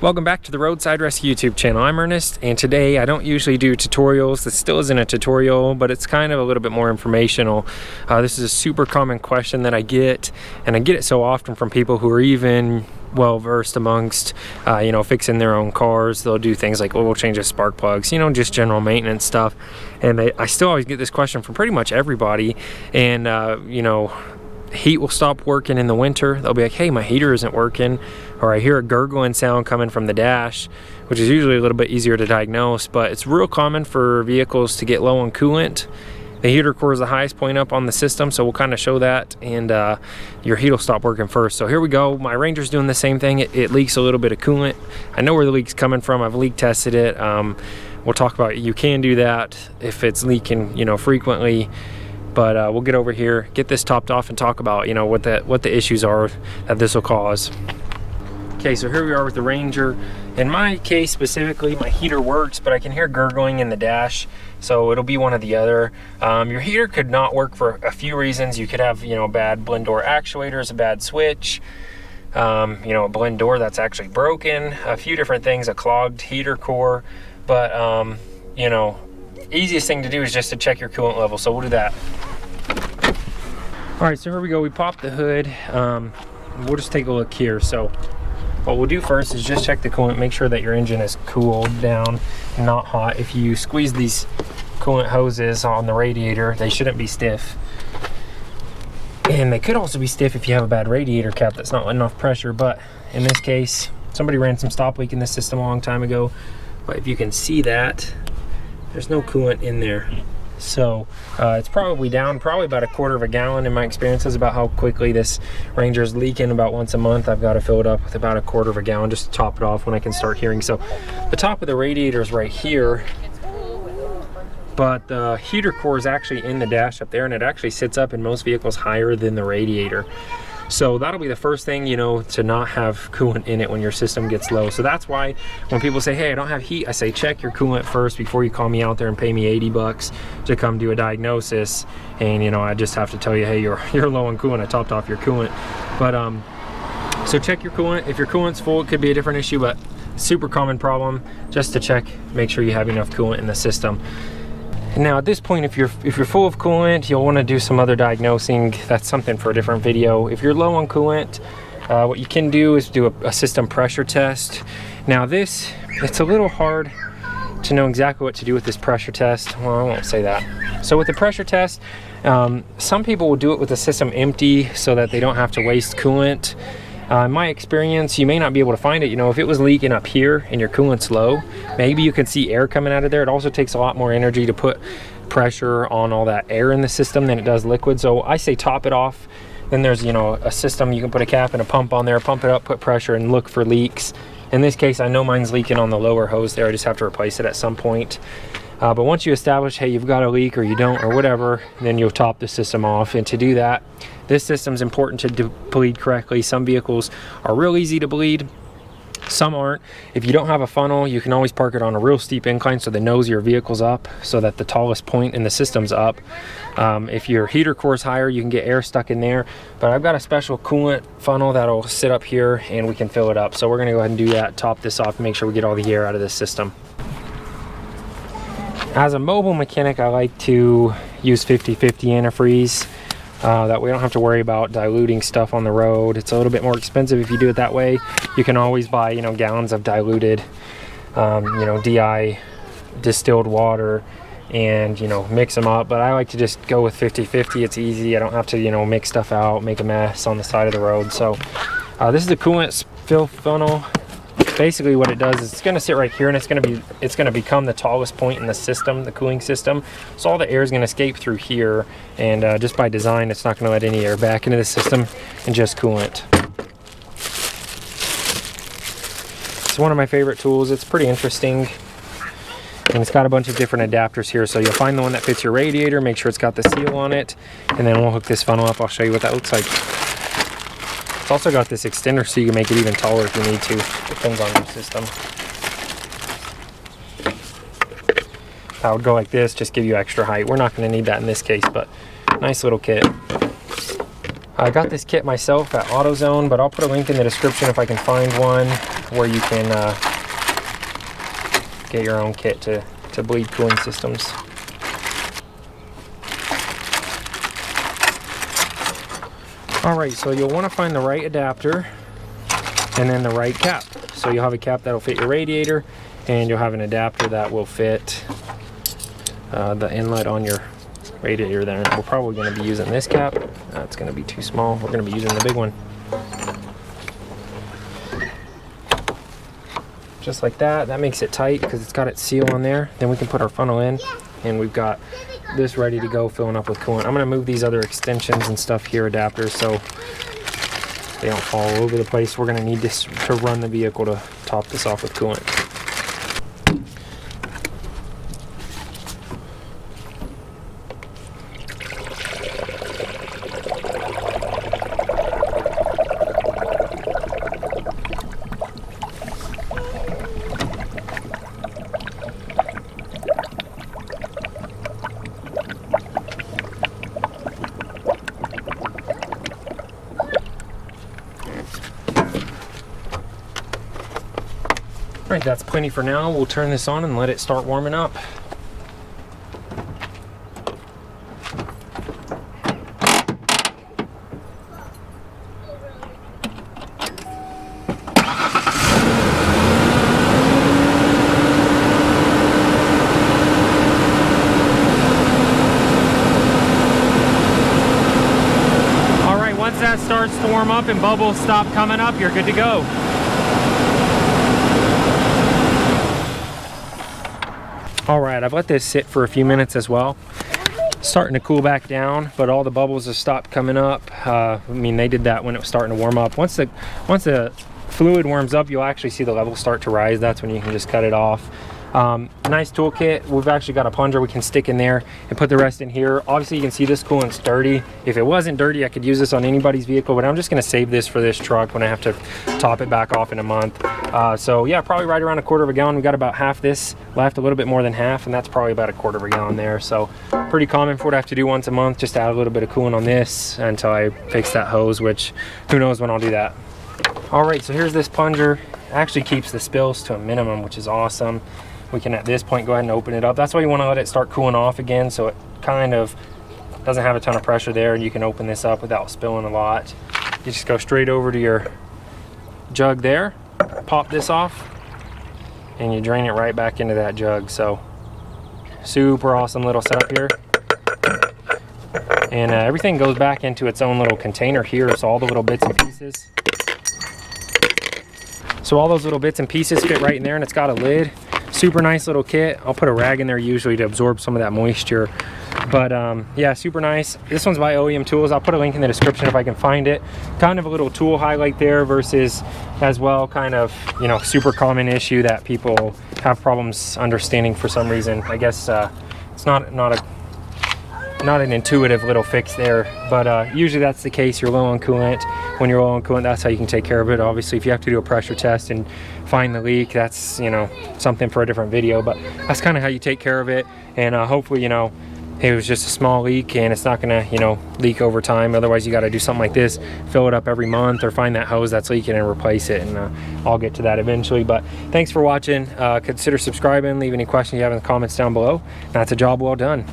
Welcome back to the Roadside Rescue YouTube channel. I'm Ernest, and today I don't usually do tutorials. This still isn't a tutorial, but it's kind of a little bit more informational. This is a super common question that I get, and I get it so often from people who are even well-versed amongst, fixing their own cars. They'll do things like oil changes, spark plugs, just general maintenance stuff. And I still always get this question from pretty much everybody, and heat will stop working in the winter. They'll be like, hey, my heater isn't working, or I hear a gurgling sound coming from the dash, which is usually a little bit easier to diagnose, but it's real common for vehicles to get low on coolant. The heater core is the highest point up on the system, so we'll kind of show that, and your heat will stop working first. So here we go. My Ranger's doing the same thing. It leaks a little bit of coolant. I know where the leak's coming from. I've leak tested it. We'll talk about you can do that if it's leaking frequently. But we'll get over here, get this topped off, and talk about what the issues are that this will cause. Okay, so here we are with the Ranger. In my case specifically, my heater works, but I can hear gurgling in the dash, so it'll be one or the other. Your heater could not work for a few reasons. You could have bad blend door actuators, a bad switch, a blend door that's actually broken, a few different things, a clogged heater core. But easiest thing to do is just to check your coolant level, so we'll do that. All right, so here we go. We popped the hood. We'll just take a look here. So what we'll do first is just check the coolant, make sure that your engine is cooled down, not hot. If you squeeze these coolant hoses on the radiator, they shouldn't be stiff. And they could also be stiff if you have a bad radiator cap that's not enough pressure, but in this case, somebody ran some stop leak in this system a long time ago. But if you can see that, there's no coolant in there. So it's probably down probably about 1/4 gallon. In my experience is about how quickly this Ranger is leaking. About once a month I've got to fill it up with about 1/4 gallon just to top it off when I can start hearing. So the top of the radiator is right here, but the heater core is actually in the dash up there, and it actually sits up in most vehicles higher than the radiator. So that'll be the first thing, to not have coolant in it when your system gets low. So that's why when people say, hey, I don't have heat, I say check your coolant first before you call me out there and pay me 80 bucks to come do a diagnosis. And I just have to tell you, hey, you're low on coolant, I topped off your coolant. But so check your coolant. If your coolant's full, it could be a different issue, but super common problem. Just to check, make sure you have enough coolant in the system. Now at this point, if you're full of coolant, you'll want to do some other diagnosing. That's something for a different video. If you're low on coolant, what you can do is do a system pressure test. Now it's a little hard to know exactly what to do with this pressure test. Well, I won't say that. So with the pressure test, some people will do it with the system empty so that they don't have to waste coolant. In my experience, you may not be able to find it. If it was leaking up here and your coolant's low, maybe you can see air coming out of there. It also takes a lot more energy to put pressure on all that air in the system than it does liquid. So I say top it off. Then there's, a system, you can put a cap and a pump on there, pump it up, put pressure, and look for leaks. In this case, I know mine's leaking on the lower hose there. I just have to replace it at some point. But once you establish, hey, you've got a leak or you don't or whatever, then you'll top the system off. And to do that, this system's important to bleed correctly. Some vehicles are real easy to bleed, some aren't. If you don't have a funnel, you can always park it on a real steep incline so the nose of your vehicle's up, so that the tallest point in the system's up. If your heater core is higher, you can get air stuck in there. But I've got a special coolant funnel that'll sit up here and we can fill it up. So we're gonna go ahead and do that, top this off, and make sure we get all the air out of this system. As a mobile mechanic, I like to use 50/50 antifreeze. That we don't have to worry about diluting stuff on the road. It's a little bit more expensive if you do it that way. You can always buy, gallons of diluted, DI distilled water and, mix them up. But I like to just go with 50/50. It's easy. I don't have to, mix stuff out, make a mess on the side of the road. So this is the coolant fill funnel. Basically what it does is it's going to sit right here, and it's going to become the tallest point in the system, the cooling system. So all the air is going to escape through here, and just by design, it's not going to let any air back into the system, and just coolant. It's one of my favorite tools. It's pretty interesting, and it's got a bunch of different adapters here. So you'll find the one that fits your radiator, make sure it's got the seal on it, and then we'll hook this funnel up. I'll show you what that looks like. It's also got this extender so you can make it even taller if you need to. Depends on your system. I would go like this, just give you extra height. We're not going to need that in this case, but nice little kit. I got this kit myself at AutoZone, but I'll put a link in the description if I can find one where you can get your own kit to bleed cooling systems. Alright, so you'll want to find the right adapter and then the right cap. So you'll have a cap that'll fit your radiator, and you'll have an adapter that will fit the inlet on your radiator there. We're probably going to be using this cap. That's going to be too small. We're going to be using the big one. Just like that. That makes it tight because it's got its seal on there. Then we can put our funnel in, and we've got this ready to go, filling up with coolant. I'm going to move these other extensions and stuff here, adapters, so they don't fall all over the place. We're going to need this to run the vehicle to top this off with coolant. Alright, that's plenty for now. We'll turn this on and let it start warming up. Alright, once that starts to warm up and bubbles stop coming up, you're good to go. Alright, I've let this sit for a few minutes as well. It's starting to cool back down, but all the bubbles have stopped coming up. I mean, they did that when it was starting to warm up. Once the fluid warms up, you'll actually see the levels start to rise. That's when you can just cut it off. Nice toolkit. We've actually got a plunger we can stick in there and put the rest in here. Obviously, you can see this coolant's dirty. If it wasn't dirty, I could use this on anybody's vehicle, but I'm just going to save this for this truck when I have to top it back off in a month. So yeah, probably right around 1/4 gallon. We got about half this left, a little bit more than half, and that's probably about 1/4 gallon there. So pretty common for what I have to do once a month, just to add a little bit of coolant on this until I fix that hose, which who knows when I'll do that. All right, so here's this plunger. It actually keeps the spills to a minimum, which is awesome. We can at this point go ahead and open it up. That's why you want to let it start cooling off again, so it kind of doesn't have a ton of pressure there, and you can open this up without spilling a lot. You just go straight over to your jug there, pop this off, and you drain it right back into that jug. So super awesome little setup here. And everything goes back into its own little container here, so all the little bits and pieces. So all those little bits and pieces fit right in there, and it's got a lid. Super nice little kit. I'll put a rag in there usually to absorb some of that moisture. But yeah, super nice. This one's by OEM Tools. I'll put a link in the description if I can find it. Kind of a little tool highlight there versus as well kind of, you know, super common issue that people have problems understanding for some reason. I guess it's not an intuitive little fix there, but usually that's the case. You're low on coolant. When you're low on coolant, that's how you can take care of it. Obviously, if you have to do a pressure test and find the leak, that's, you know, something for a different video, but that's kind of how you take care of it. And hopefully, you know, it was just a small leak and it's not gonna, you know, leak over time. Otherwise, you got to do something like this, fill it up every month, or find that hose that's leaking and replace it. And I'll get to that eventually. But thanks for watching. Consider subscribing, leave any questions you have in the comments down below. That's a job well done.